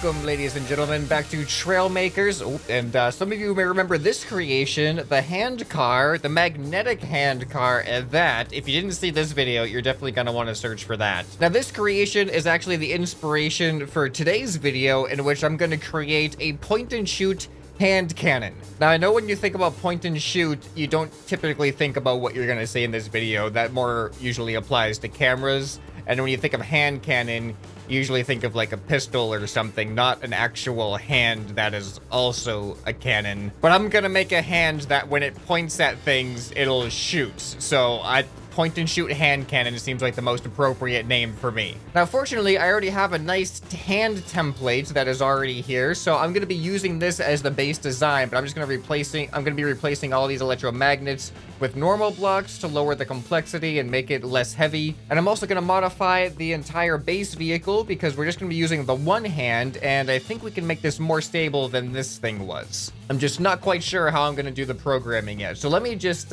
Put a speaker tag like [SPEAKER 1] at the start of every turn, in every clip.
[SPEAKER 1] Welcome, ladies and gentlemen, back to Trailmakers. Oh, and some of you may remember this creation, the hand car, the magnetic hand car, and that. If you didn't see this video, you're definitely going to want to search for that. Now, this creation is actually the inspiration for today's video, in which I'm going to create a point-and-shoot hand cannon. Now, I know when you think about point and shoot, you don't typically think about what you're going to see in this video. That more usually applies to cameras. And when you think of hand cannon, you usually think of like a pistol or something, not an actual hand that is also a cannon. But I'm going to make a hand that when it points at things, it'll shoot. So point and shoot hand cannon seems like the most appropriate name for me. Now, fortunately, I already have a nice hand template that is already here, so I'm going to be using this as the base design, but I'm going to be replacing all these electromagnets with normal blocks to lower the complexity and make it less heavy. And I'm also going to modify the entire base vehicle because we're just going to be using the one hand, and I think we can make this more stable than this thing was. I'm just not quite sure how I'm going to do the programming yet. So let me just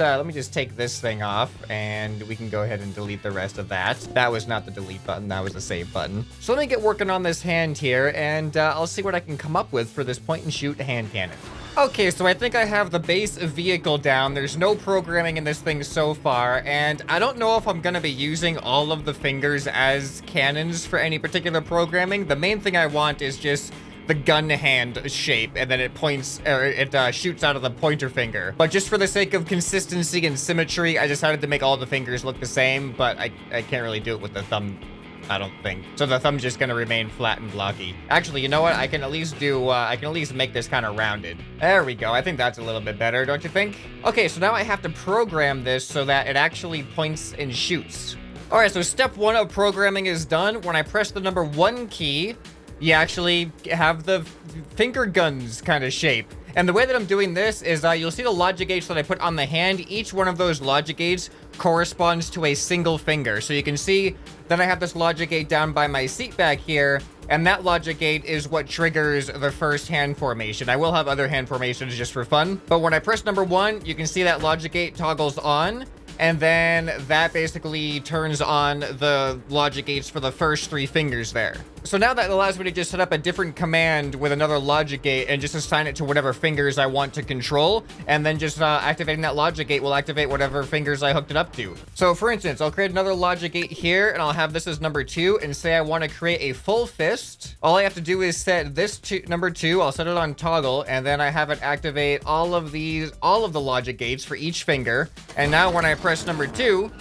[SPEAKER 1] take this thing off, and we can go ahead and delete the rest of that. That was not the delete button, that was the save button. So let me get working on this hand here, and I'll see what I can come up with for this point and shoot hand cannon. Okay, so I think I have the base vehicle down. There's no programming in this thing so far, and I don't know if I'm going to be using all of the fingers as cannons for any particular programming. The main thing I want is just the gun hand shape, and then it shoots out of the pointer finger. But just for the sake of consistency and symmetry, I decided to make all the fingers look the same, but I can't really do it with the thumb, I don't think. So the thumb's just gonna remain flat and blocky. Actually, you know what? I can at least make this kind of rounded. There we go. I think that's a little bit better, don't you think? Okay, so now I have to program this so that it actually points and shoots. All right, so step one of programming is done. When I press the number 1 key, you actually have the finger guns kind of shape. And the way that I'm doing this is you'll see the logic gates that I put on the hand. Each one of those logic gates corresponds to a single finger. So you can see that I have this logic gate down by my seat back here, and that logic gate is what triggers the first hand formation. I will have other hand formations just for fun, but when I press number 1, you can see that logic gate toggles on, and then that basically turns on the logic gates for the first 3 fingers there. So now that allows me to just set up a different command with another logic gate and just assign it to whatever fingers I want to control. And then just activating that logic gate will activate whatever fingers I hooked it up to. So for instance, I'll create another logic gate here, and I'll have this as number 2 and say I want to create a full fist. All I have to do is set this to number 2. I'll set it on toggle, and then I have it activate all of the logic gates for each finger. And now when I press number 2,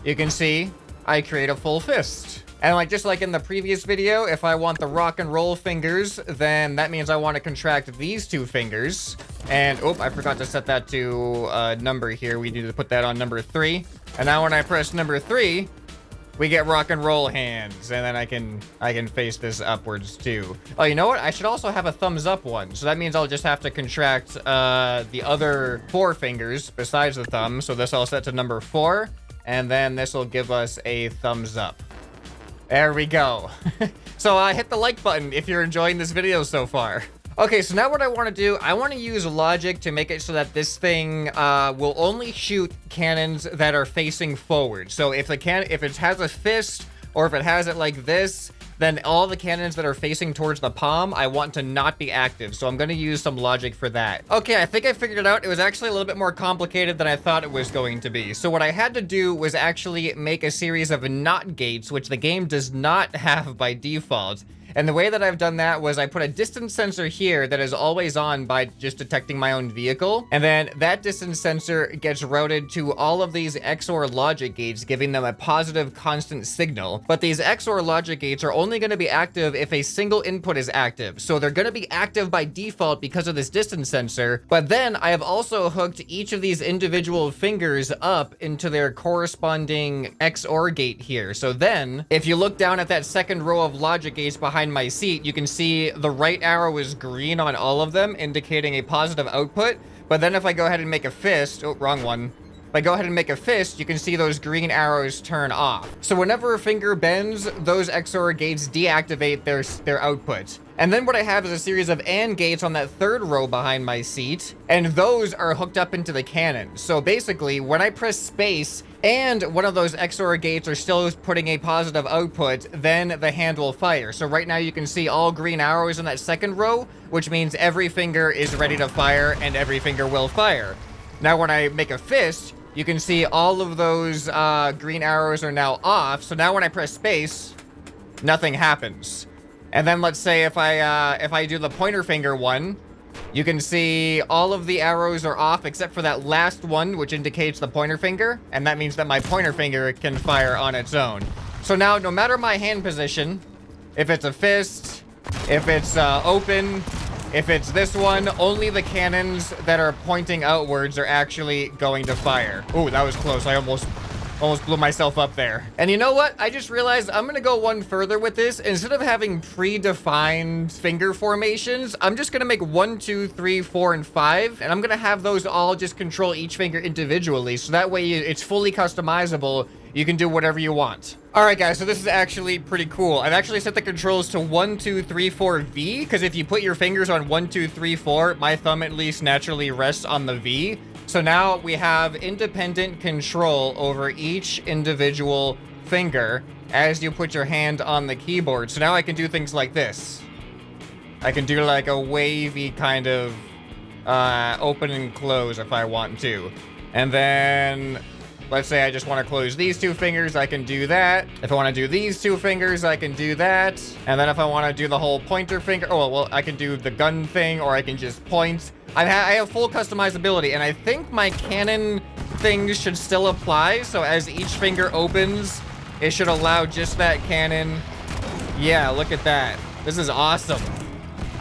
[SPEAKER 1] you can see I create a full fist. And just like in the previous video, if I want the rock and roll fingers, then that means I want to contract these 2 fingers. And, oh, I forgot to set that to a number here. We need to put that on number 3. And now when I press number 3, we get rock and roll hands. And then I can face this upwards too. Oh, you know what? I should also have a thumbs up one. So that means I'll just have to contract the other 4 fingers besides the thumb. So this I'll set to number 4. And then this will give us a thumbs up. There we go. So hit the like button if you're enjoying this video so far. Okay, so now what I want to do, I want to use logic to make it so that this thing will only shoot cannons that are facing forward. So if it has a fist, or if it has it like this, then all the cannons that are facing towards the palm, I want to not be active. So I'm going to use some logic for that. Okay, I think I figured it out. It was actually a little bit more complicated than I thought it was going to be. So what I had to do was actually make a series of NOT gates, which the game does not have by default. And the way that I've done that was I put a distance sensor here that is always on by just detecting my own vehicle. And then that distance sensor gets routed to all of these XOR logic gates, giving them a positive constant signal. But these XOR logic gates are only going to be active if a single input is active. So they're going to be active by default because of this distance sensor. But then I have also hooked each of these individual fingers up into their corresponding XOR gate here. So then if you look down at that second row of logic gates behind my seat, you can see the right arrow is green on all of them, indicating a positive output. But then if I go ahead and make a fist, oh, wrong one. if I go ahead and make a fist, you can see those green arrows turn off. So whenever a finger bends, those XOR gates deactivate their output. And then what I have is a series of AND gates on that third row behind my seat, and those are hooked up into the cannon. So basically, when I press space and one of those XOR gates are still putting a positive output, then the hand will fire. So right now you can see all green arrows in that second row, which means every finger is ready to fire and every finger will fire. Now when I make a fist, you can see all of those green arrows are now off. So now when I press space, nothing happens. And then let's say if I do the pointer finger one, you can see all of the arrows are off except for that last one, which indicates the pointer finger. And that means that my pointer finger can fire on its own. So now, no matter my hand position, if it's a fist, if it's open, if it's this one, only the cannons that are pointing outwards are actually going to fire. Ooh, that was close. I almost blew myself up there. And you know what? I just realized I'm gonna go one further with this. Instead of having predefined finger formations, I'm just gonna make 1, 2, 3, 4, and 5. And I'm gonna have those all just control each finger individually. So that way it's fully customizable. You can do whatever you want. All right, guys, so this is actually pretty cool. I've actually set the controls to 1, 2, 3, 4, V, because if you put your fingers on 1, 2, 3, 4, my thumb at least naturally rests on the V. So now we have independent control over each individual finger as you put your hand on the keyboard. So now I can do things like this. I can do like a wavy kind of open and close if I want to. And then let's say I just want to close these two fingers, I can do that. If I want to do these two fingers, I can do that. And then if I want to do the whole pointer finger, oh, well, I can do the gun thing, or I can just point. I have full customizability, and I think my cannon things should still apply. So as each finger opens, it should allow just that cannon. Yeah, look at that. This is awesome.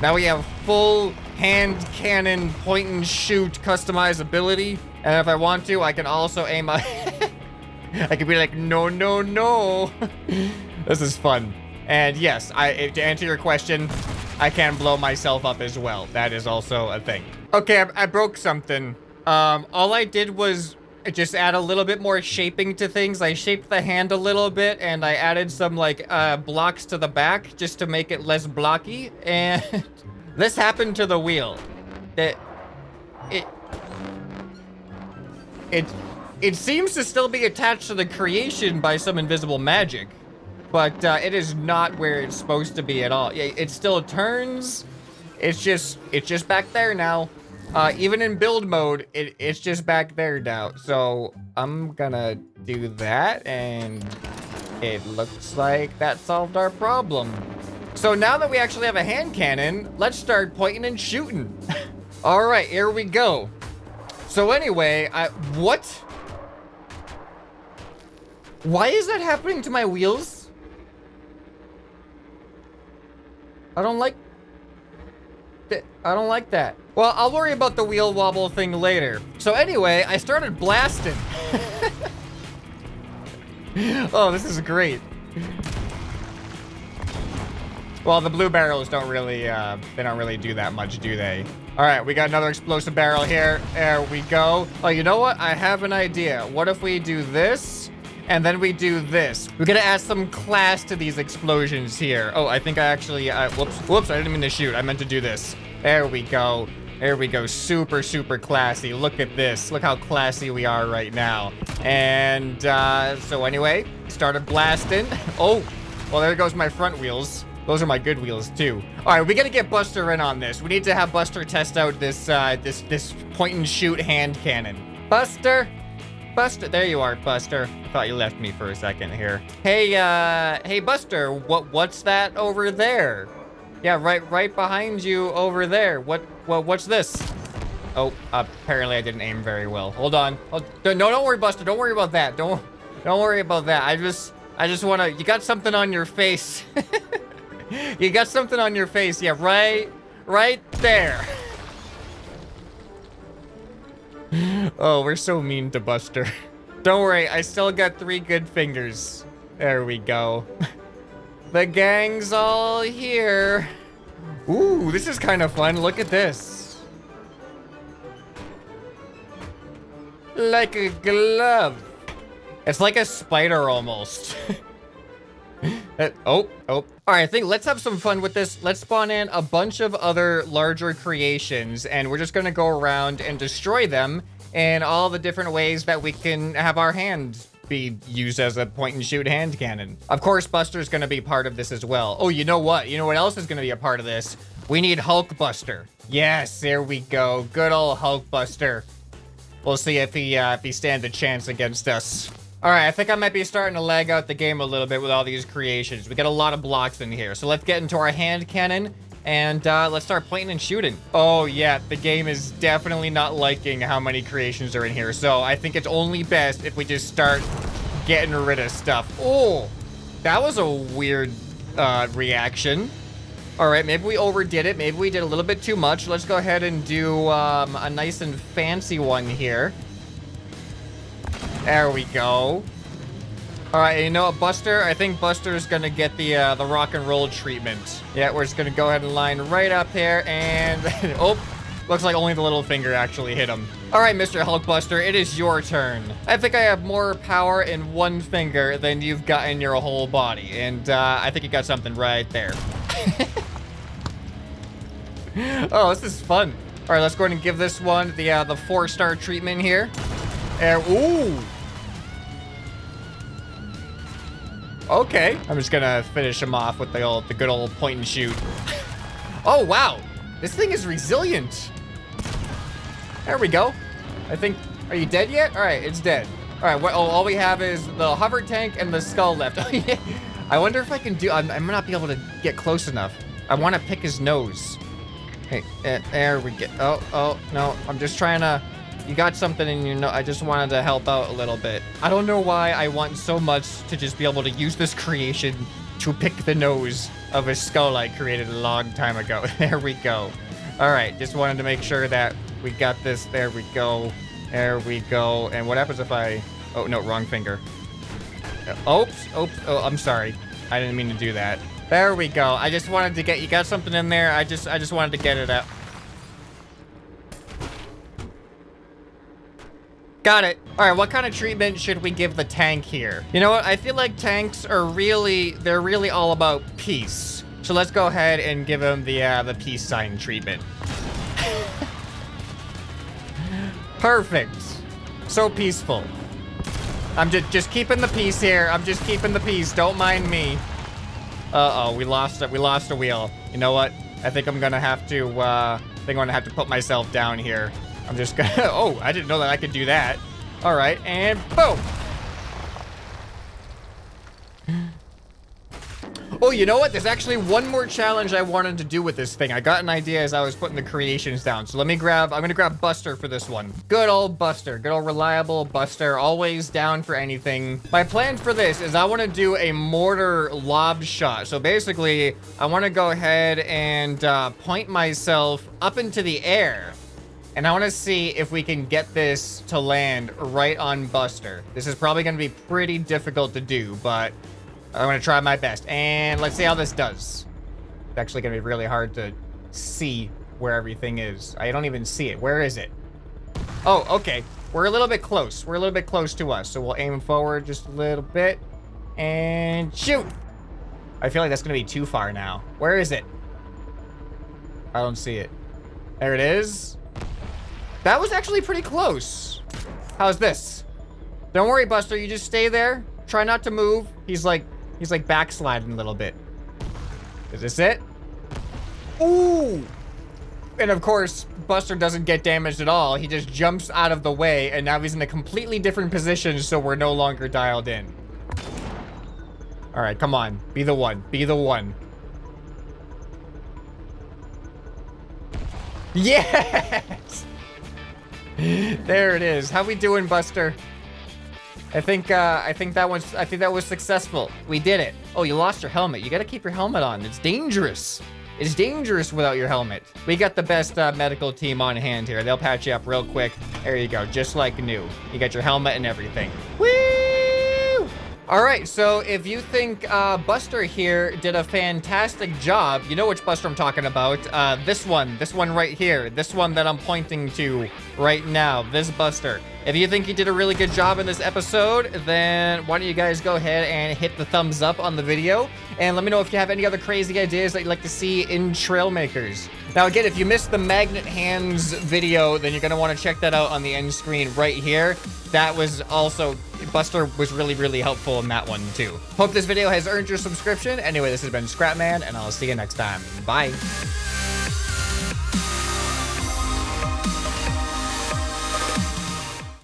[SPEAKER 1] Now we have full hand cannon point and shoot customizability. And if I want to, I can also aim a I can be like, no, no, no. This is fun. And yes, to answer your question, I can blow myself up as well. That is also a thing. Okay, I broke something. All I did was just add a little bit more shaping to things. I shaped the hand a little bit, and I added some like blocks to the back just to make it less blocky. And this happened to the wheel. It seems to still be attached to the creation by some invisible magic, but it is not where it's supposed to be at all. It still turns. It's just back there now. Even in build mode, it's just back there now. So I'm gonna do that, and it looks like that solved our problem. So now that we actually have a hand cannon, let's start pointing and shooting. All right, here we go. So anyway, what? Why is that happening to my wheels? I don't like that. Well, I'll worry about the wheel wobble thing later. So anyway, I started blasting. Oh, this is great. Well, the blue barrels don't really, they don't really do that much, do they? All right, we got another explosive barrel here. There we go. Oh, you know what? I have an idea. What if we do this, and then we do this? We're gonna add some class to these explosions here. Oh, I think I actually, whoops, I didn't mean to shoot. I meant to do this. There we go. There we go. Super, super classy. Look at this. Look how classy we are right now. And so anyway, started blasting. Oh, well, there goes my front wheels. Those are my good wheels too. All right, we gotta get Buster in on this. We need to have Buster test out this this point and shoot hand cannon. Buster, there you are, Buster. I thought you left me for a second here. Hey, hey, Buster, what's that over there? Yeah, right behind you over there. What's this? Oh, apparently I didn't aim very well. Hold on. Oh, no, don't worry, Buster. Don't worry about that. Don't worry about that. I just wanna. You got something on your face. You got something on your face. Yeah, right there. Oh, we're so mean to Buster. Don't worry, I still got 3 good fingers. There we go. The gang's all here. Ooh, this is kind of fun. Look at this. Like a glove. It's like a spider almost. Oh. All right, I think let's have some fun with this. Let's spawn in a bunch of other larger creations, and we're just gonna go around and destroy them in all the different ways that we can have our hand be used as a point and shoot hand cannon. Of course, Buster's gonna be part of this as well. Oh, you know what? You know what else is gonna be a part of this? We need Hulk Buster. Yes, there we go. Good old Hulk Buster. We'll see if he stands a chance against us. All right, I think I might be starting to lag out the game a little bit with all these creations. We got a lot of blocks in here. So let's get into our hand cannon and let's start pointing and shooting. Oh yeah, the game is definitely not liking how many creations are in here. So I think it's only best if we just start getting rid of stuff. Oh, that was a weird reaction. All right, maybe we overdid it. Maybe we did a little bit too much. Let's go ahead and do a nice and fancy one here. There we go. All right, you know what, Buster? I think Buster's gonna get the rock and roll treatment. Yeah, we're just gonna go ahead and line right up here, and oh, looks like only the little finger actually hit him. All right, Mr. Hulkbuster, it is your turn. I think I have more power in one finger than you've got in your whole body, and I think you got something right there. Oh, this is fun. All right, let's go ahead and give this one the 4-star treatment here. Ooh. Okay, I'm just gonna finish him off with the good old point and shoot. Oh wow, this thing is resilient. There we go. I think. Are you dead yet? All right, it's dead. All right. All we have is the hover tank and the skull left. I wonder if I can do. I might not be able to get close enough. I want to pick his nose. Hey, there we go. Oh no, I'm just trying to. You got something in your nose. I just wanted to help out a little bit. I don't know why I want so much to just be able to use this creation to pick the nose of a skull I created a long time ago. There we go. All right, just wanted to make sure that we got this. There we go. There we go. And what happens if I... Oh, no, wrong finger. Oops. Oh, I'm sorry. I didn't mean to do that. There we go. I just wanted to get... You got something in there. I just wanted to get it out. Got it. All right, what kind of treatment should we give the tank here? You know what? I feel like tanks are they're really all about peace. So let's go ahead and give him the peace sign treatment. Perfect. So peaceful. I'm just keeping the peace here. I'm just keeping the peace. Don't mind me. Uh-oh, we lost it. We lost a wheel. You know what? I think I'm gonna have to put myself down here. I'm just gonna, oh, I didn't know that I could do that. All right, and boom. Oh, you know what? There's actually one more challenge I wanted to do with this thing. I got an idea as I was putting the creations down. So I'm gonna grab Buster for this one. Good old Buster, good old reliable Buster, always down for anything. My plan for this is I wanna do a mortar lob shot. So basically, I wanna go ahead and point myself up into the air. And I want to see if we can get this to land right on Buster. This is probably going to be pretty difficult to do, but I'm going to try my best. And let's see how this does. It's actually going to be really hard to see where everything is. I don't even see it. Where is it? Oh, okay. We're a little bit close. We're a little bit close to us. So we'll aim forward just a little bit. And shoot! I feel like that's going to be too far now. Where is it? I don't see it. There it is. That was actually pretty close. How's this? Don't worry, Buster. You just stay there. Try not to move. He's like backsliding a little bit. Is this it? Ooh! And of course, Buster doesn't get damaged at all. He just jumps out of the way, and now he's in a completely different position, so we're no longer dialed in. All right, come on. Be the one. Be the one. Yes! There it is. How we doing, Buster? I think that was successful. We did it. Oh, you lost your helmet. You gotta keep your helmet on. It's dangerous. It's dangerous without your helmet. We got the best medical team on hand here. They'll patch you up real quick. There you go, just like new. You got your helmet and everything. Woo! All right, so if you think Buster here did a fantastic job, you know which Buster I'm talking about. This one right here, this one that I'm pointing to right now, this Buster. If you think he did a really good job in this episode, then why don't you guys go ahead and hit the thumbs up on the video, and let me know if you have any other crazy ideas that you'd like to see in Trailmakers. Now again, if you missed the magnet hands video, then you're gonna want to check that out on the end screen right here. That was also, Buster was really, really helpful in that one too. Hope this video has earned your subscription. Anyway, this has been ScrapMan, and I'll see you next time. Bye.